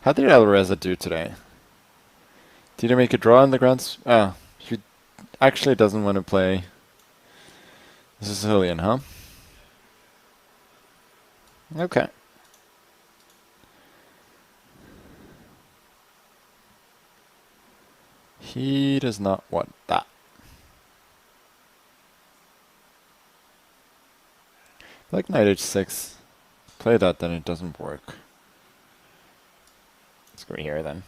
How did Alireza do today? Did he make a draw in the Grand... Oh, he actually doesn't want to play the Sicilian, huh? Okay. He does not want that. Like knight h6. Play that, then it doesn't work. Let's go here then.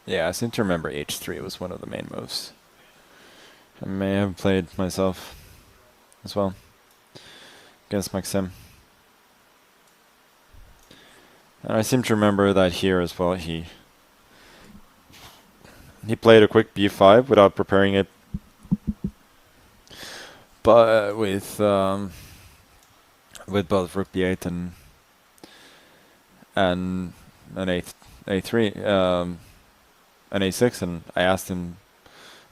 Yeah, I seem to remember h3 was one of the main moves. I may have played myself as well against Maxim. And I seem to remember that here as well he played a quick b5 without preparing it, but with both rook b8 and an a3 an a6, and I asked him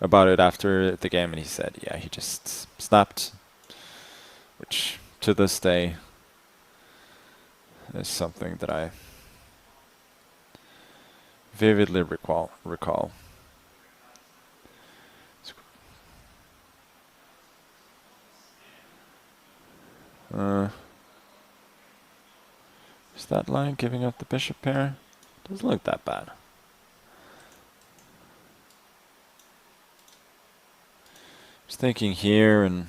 about it after the game, and he said, yeah, he just snapped, which to this day is something that I vividly recall. Is that line giving up the bishop pair? Doesn't look that bad. I was thinking here and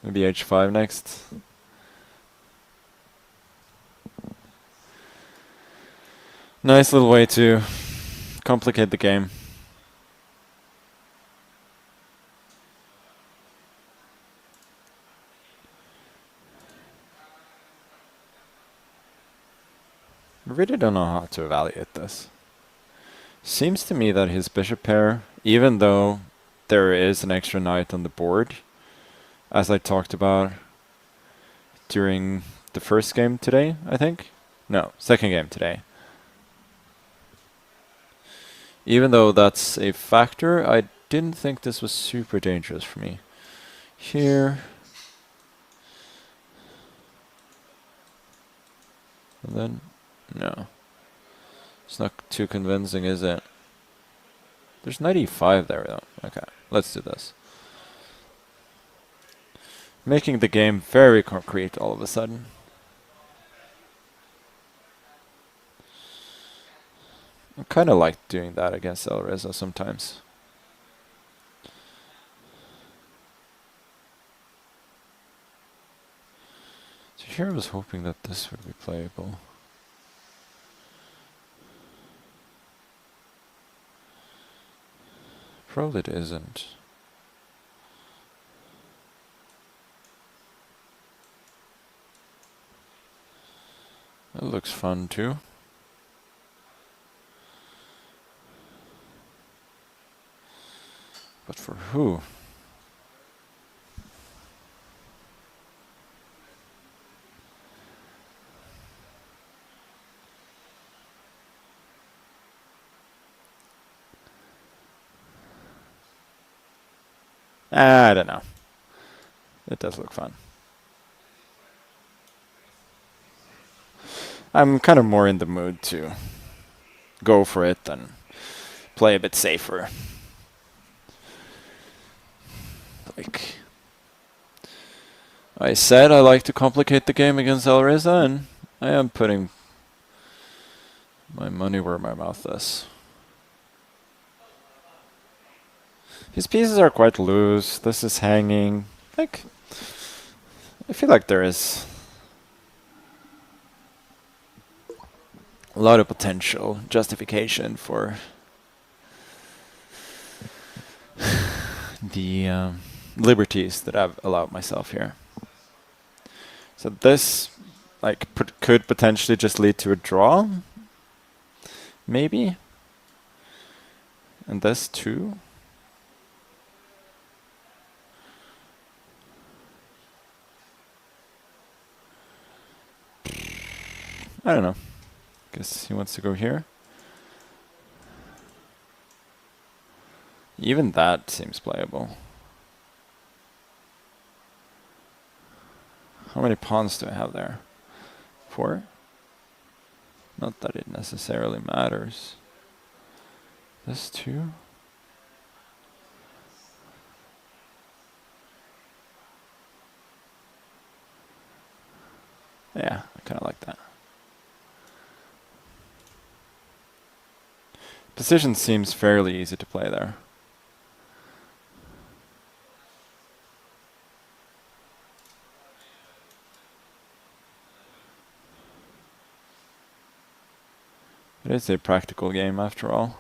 maybe h5 next. Nice little way to complicate the game. I really don't know how to evaluate this. Seems to me that his bishop pair, even though there is an extra knight on the board, as I talked about during the first game today, I think? No, second game today. Even though that's a factor, I didn't think this was super dangerous for me. Here. And then, no. It's not too convincing, is it? There's knight e5 there, though. Okay, let's do this. Making the game very concrete all of a sudden. I kind of like doing that against Alireza sometimes. So here I was hoping that this would be playable. Probably it isn't. That looks fun too. But for who? I don't know. It does look fun. I'm kind of more in the mood to go for it than play a bit safer. Like I said, I like to complicate the game against Alireza, and I am putting my money where my mouth is. His pieces are quite loose. This is hanging. Like, I feel like there is a lot of potential justification for the liberties that I've allowed myself here. So this, like, could potentially just lead to a draw, maybe. And this too. I don't know. Guess he wants to go here. Even that seems playable. How many pawns do I have there? 4? Not that it necessarily matters. This 2? Yeah, I kind of like that. Position seems fairly easy to play there. It is a practical game after all.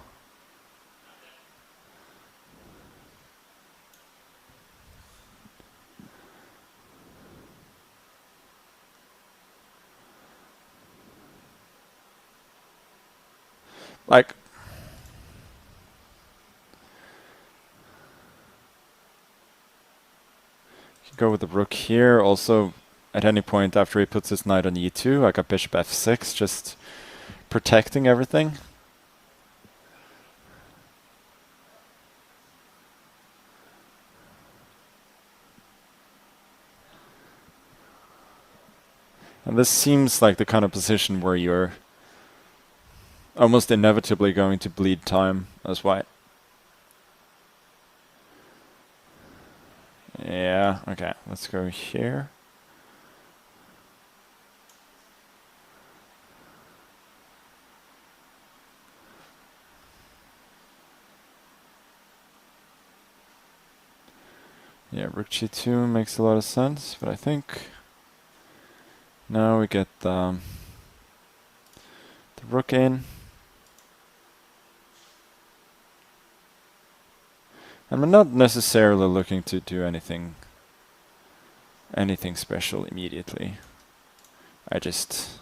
Like, you go with the rook here. Also, at any point after he puts his knight on e2, I got bishop f6, just protecting everything. And this seems like the kind of position where you're almost inevitably going to bleed time as white. Yeah, okay, let's go here. Yeah, rook g2 makes a lot of sense, but I think now we get the rook in. And I'm not necessarily looking to do anything special immediately. I just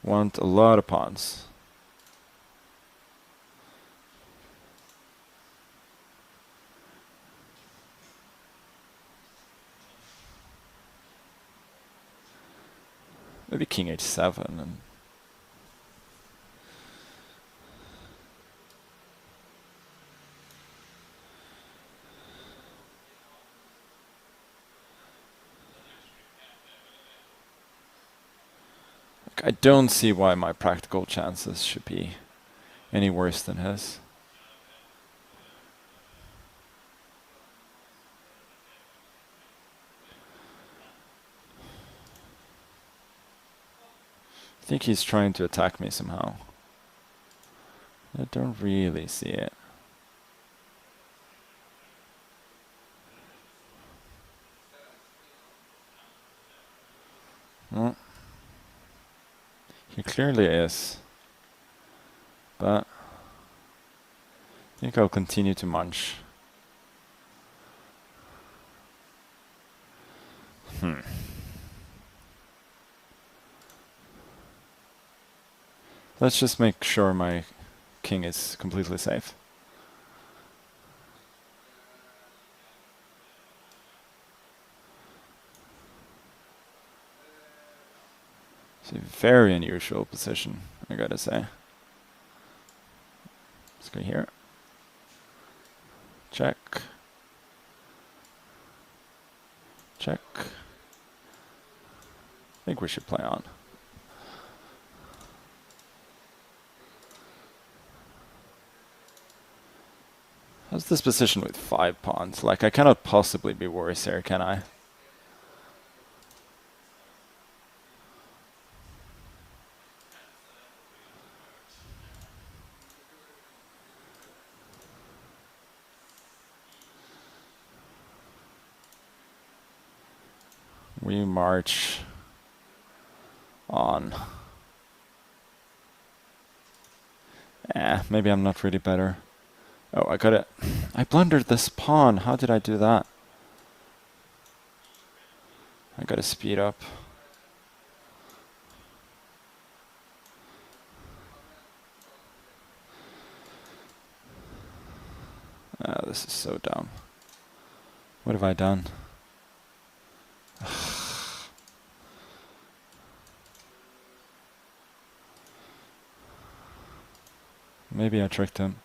want a lot of pawns. Maybe king h7 and I don't see why my practical chances should be any worse than his. I think he's trying to attack me somehow. I don't really see it. Well, he clearly is. But I think I'll continue to munch. Let's just make sure my king is completely safe. It's a very unusual position, I gotta say. Let's go here. Check. Check. I think we should play on. How's this position with 5 pawns? Like, I cannot possibly be worse here, can I? We march on. Maybe I'm not really better. Oh, I got it. I blundered this pawn. How did I do that? I gotta speed up. This is so dumb. What have I done? Maybe I tricked him.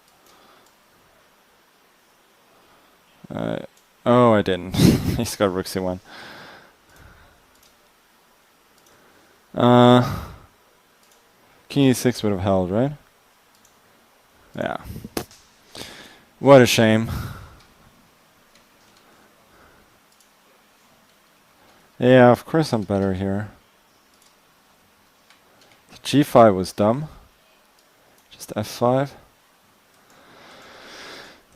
Oh, I didn't. He's got rook c1. King e6 would have held, right? Yeah. What a shame. Yeah, of course I'm better here. G5 was dumb. Just f5.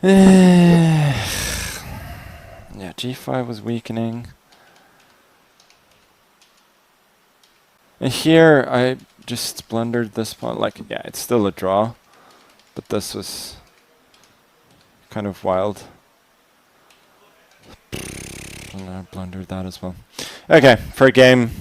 Yeah, g5 was weakening. And here I just blundered this pawn. Like, yeah, it's still a draw, but this was kind of wild. And I blundered that as well. Okay, for a game.